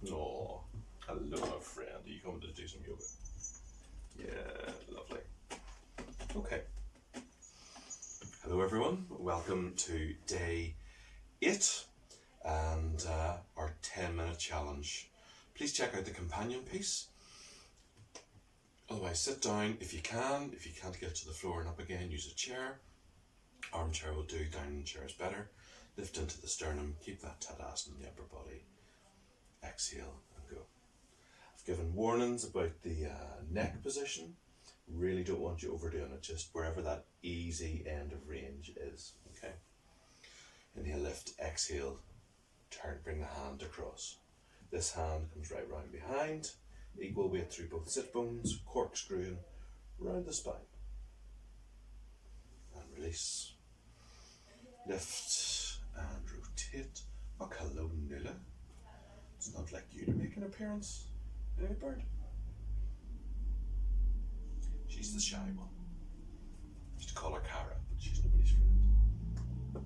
Oh, hello, my friend. Are you coming to do some yoga? Yeah, lovely. Okay. Hello, everyone. Welcome to day 8 and our 10-minute challenge. Please check out the companion piece. Otherwise, sit down if you can. If you can't get to the floor and up again, use a chair. Armchair will do. Down chair is better. Lift into the sternum. Keep that Tadasana in the upper body. Exhale and go. I've given warnings about the neck position. Really don't want you overdoing it, just wherever that easy end of range is. Okay. Inhale, lift, exhale, turn, bring the hand across. This hand comes right round behind, equal weight through both sit bones, corkscrewing round the spine. And release. Lift and rotate. Oh, hello, Nula. It's not like you to make an appearance. Hey, bird. She's the shy one. I used to call her Cara, but she's nobody's friend.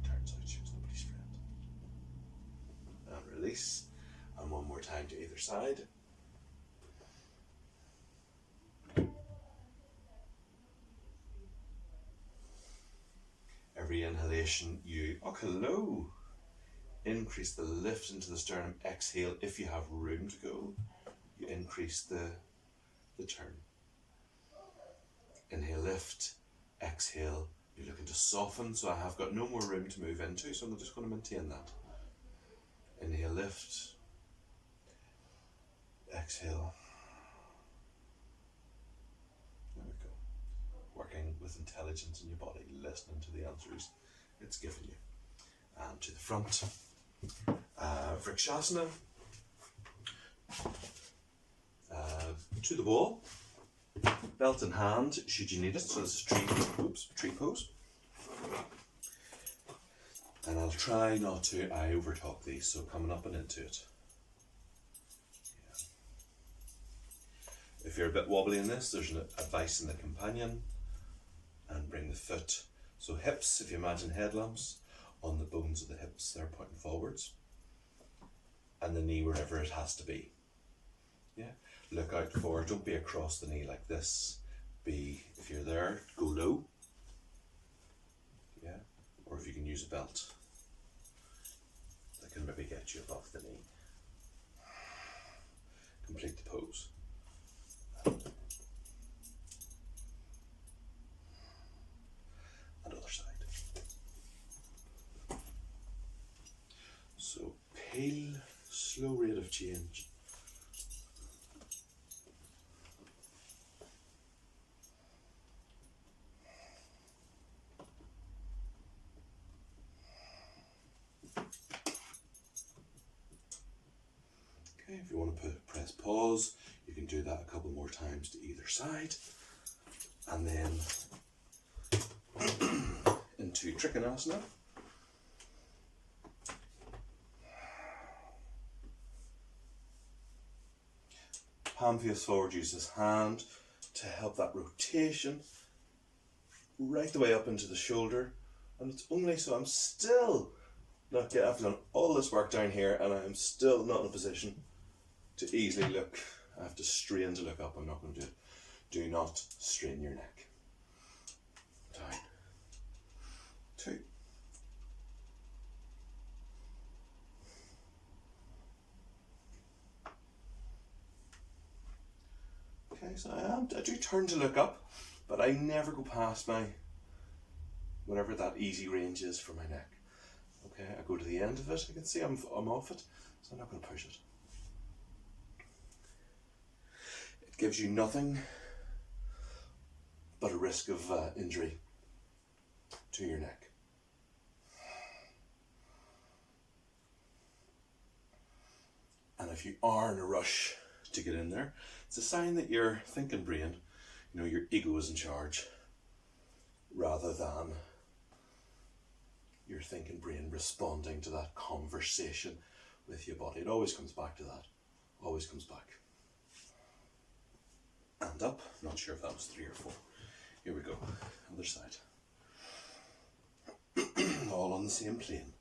Turns out she was nobody's friend. And release. And one more time to either side. Every inhalation you, oh hello, increase the lift into the sternum. Exhale, if you have room to go, you increase the turn. Inhale, lift, exhale, you're looking to soften, so I have got no more room to move into, so I'm just going to maintain that. Inhale, lift, exhale. There we go. Working with intelligence in your body, listening to the answers it's given you. And to the front, Vrikshasana, to the wall, belt in hand should you need it, so this is tree pose. And I'll try not to, I overtalk these, so coming up and into it. Yeah. If you're a bit wobbly in this, there's an advice in the companion. And bring the foot, so hips, if you imagine headlamps, on the bones of the hips, they're pointing forwards. And the knee wherever it has to be. Yeah. Look out for, don't be across the knee like this. Be, if you're there, go low. Yeah. Or if you can use a belt that can maybe get you above the knee. Complete the pose. And other side. So pale, slow rate of change. If you want to press pause, you can do that a couple more times to either side. And then into Trikonasana. Palm face forward, use this hand to help that rotation right the way up into the shoulder. And it's only so I'm still not getting, I've done all this work down here and I'm still not in a position to easily look. I have to strain to look up. I'm not going to do it. Do not strain your neck. Down. 2. Okay, so I do turn to look up, but I never go past my, whatever that easy range is for my neck. Okay, I go to the end of it. I can see I'm off it, so I'm not going to push it. It gives you nothing but a risk of injury to your neck. And if you are in a rush to get in there, it's a sign that your thinking brain, your ego is in charge, rather than your thinking brain responding to that conversation with your body. It always comes back to that. Always comes back. And up. Not sure if that was 3 or 4. Here we go. Other side. All on the same plane.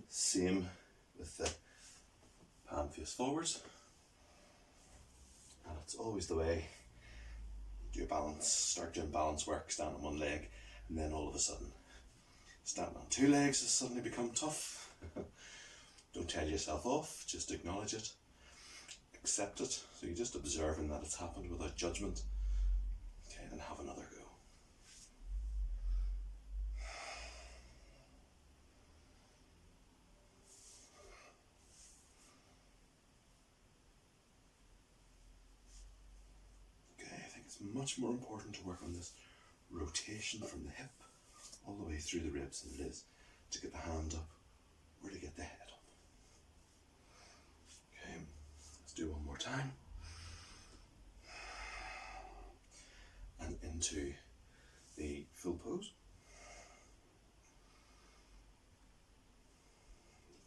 Same with the hand face forwards. And it's always the way you do your balance, start doing balance work, stand on one leg, and then all of a sudden, standing on two legs has suddenly become tough. Don't tell yourself off, just acknowledge it, accept it. So you're just observing that it's happened without judgment. Okay, then have another go. It's much more important to work on this rotation from the hip all the way through the ribs than it is to get the hand up or to get the head up. Okay, let's do one more time. And into the full pose.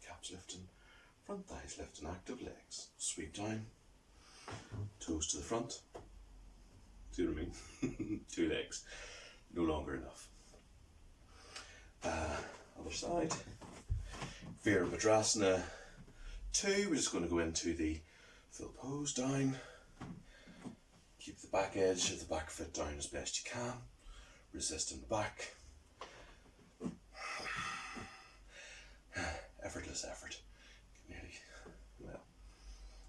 Calves lifting, front thighs lifting, active legs. Sweep down, toes to the front. See what I mean? Two legs, no longer enough. Other side. Virabhadrasana 2. We're just going to go into the full pose down. Keep the back edge of the back foot down as best you can. Resisting the back. Effortless effort. Well,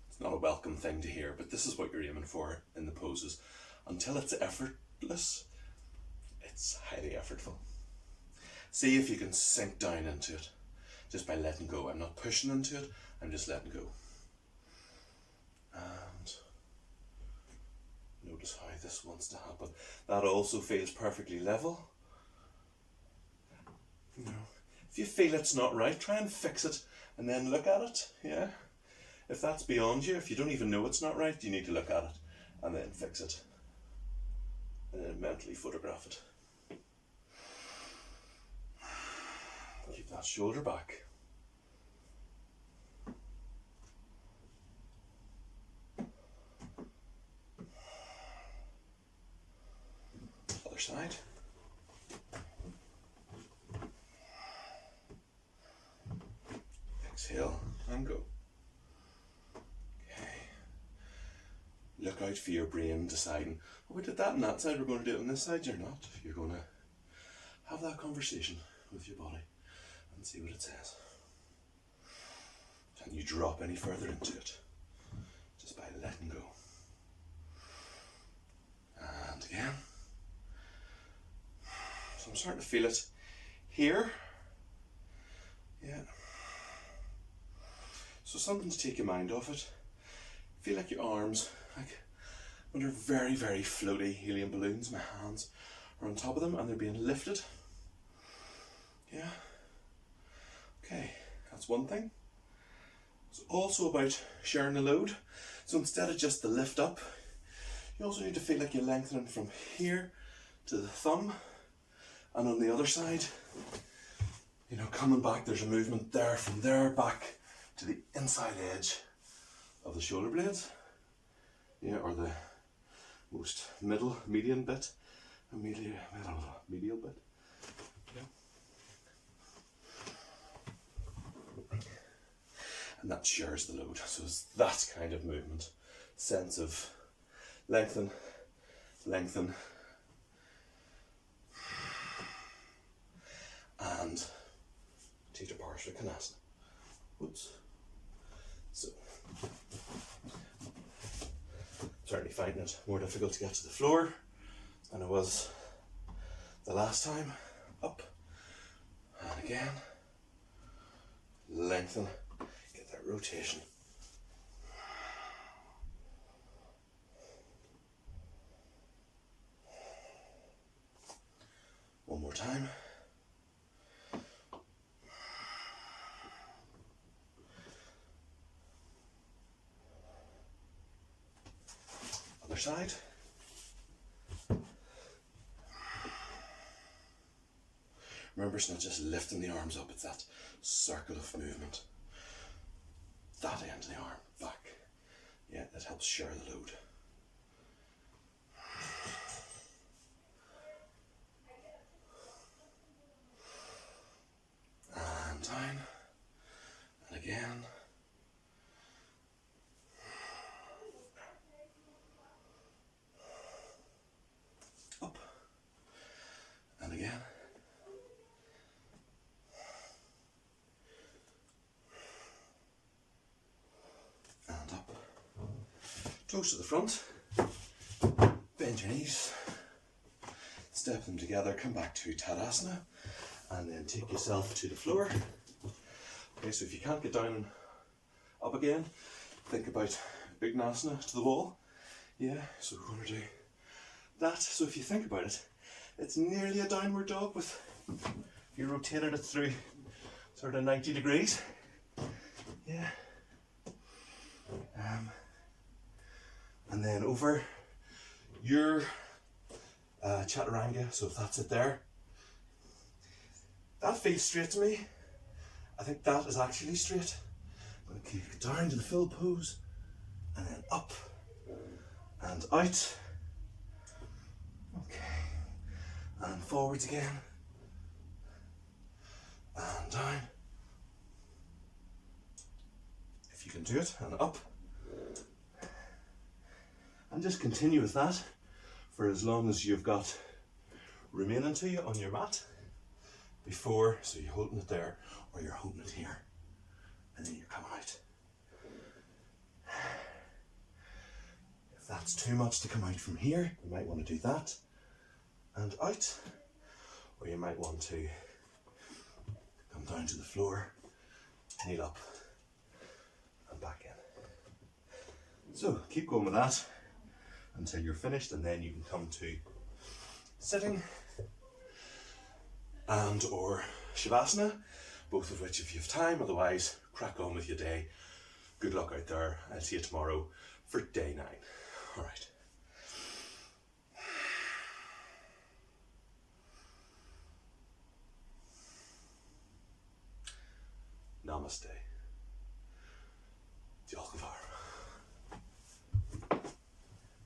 it's not a welcome thing to hear, but this is what you're aiming for in the poses. Until it's effortless, it's highly effortful. See if you can sink down into it just by letting go. I'm not pushing into it, I'm just letting go. And notice how this wants to happen. That also feels perfectly level. You know, if you feel it's not right, try and fix it and then look at it. Yeah. If that's beyond you, if you don't even know it's not right, you need to look at it and then fix it. And then mentally photograph it. Keep that shoulder back. Other side. Exhale and go. Look out for your brain deciding, oh, we did that on that side, we're going to do it on this side. You're not. You're going to have that conversation with your body and see what it says. Can you drop any further into it? Just by letting go. And again. So I'm starting to feel it here. Yeah. So something to take your mind off it. Feel like your arms, like under very, very floaty helium balloons. My hands are on top of them and they're being lifted. Yeah. Okay, that's one thing. It's also about sharing the load. So instead of just the lift up, you also need to feel like you're lengthening from here to the thumb. And on the other side, you know, coming back, there's a movement there from there back to the inside edge of the shoulder blades, yeah, or the most median bit, medial bit, yeah. And that shares the load, so it's that kind of movement, sense of lengthen, lengthen, and Theta Parshva Konasana. Oops. So, certainly finding it more difficult to get to the floor than it was the last time. Up and again. Lengthen. Get that rotation. One more time. Other side. Remember, it's not just lifting the arms up, it's that circle of movement. That end of the arm, back. Yeah, that helps share the load. And down. And again. close to the front, bend your knees, step them together, come back to Tadasana, and then take yourself to the floor. Okay, so if you can't get down and up again, think about Uttanasana to the wall. Yeah, so we're going to do that. So if you think about it, it's nearly a downward dog with, if you rotated it through sort of 90 degrees. Yeah. And then over your chaturanga, so if that's it there, that feels straight to me. I think that is actually straight. I'm going to keep it down to the full pose, and then up and out. Okay, and forwards again, and down. If you can do it, and up. And just continue with that for as long as you've got remaining to you on your mat before, so you're holding it there or you're holding it here, and then you're coming out. If that's too much to come out from here, you might want to do that and out, or you might want to come down to the floor, kneel up and back in. So keep going with that until you're finished, and then you can come to sitting and or Shavasana, both of which if you have time, otherwise crack on with your day. Good luck out there. I'll see you tomorrow for day 9. All right. Namaste. Diolch yn fawr.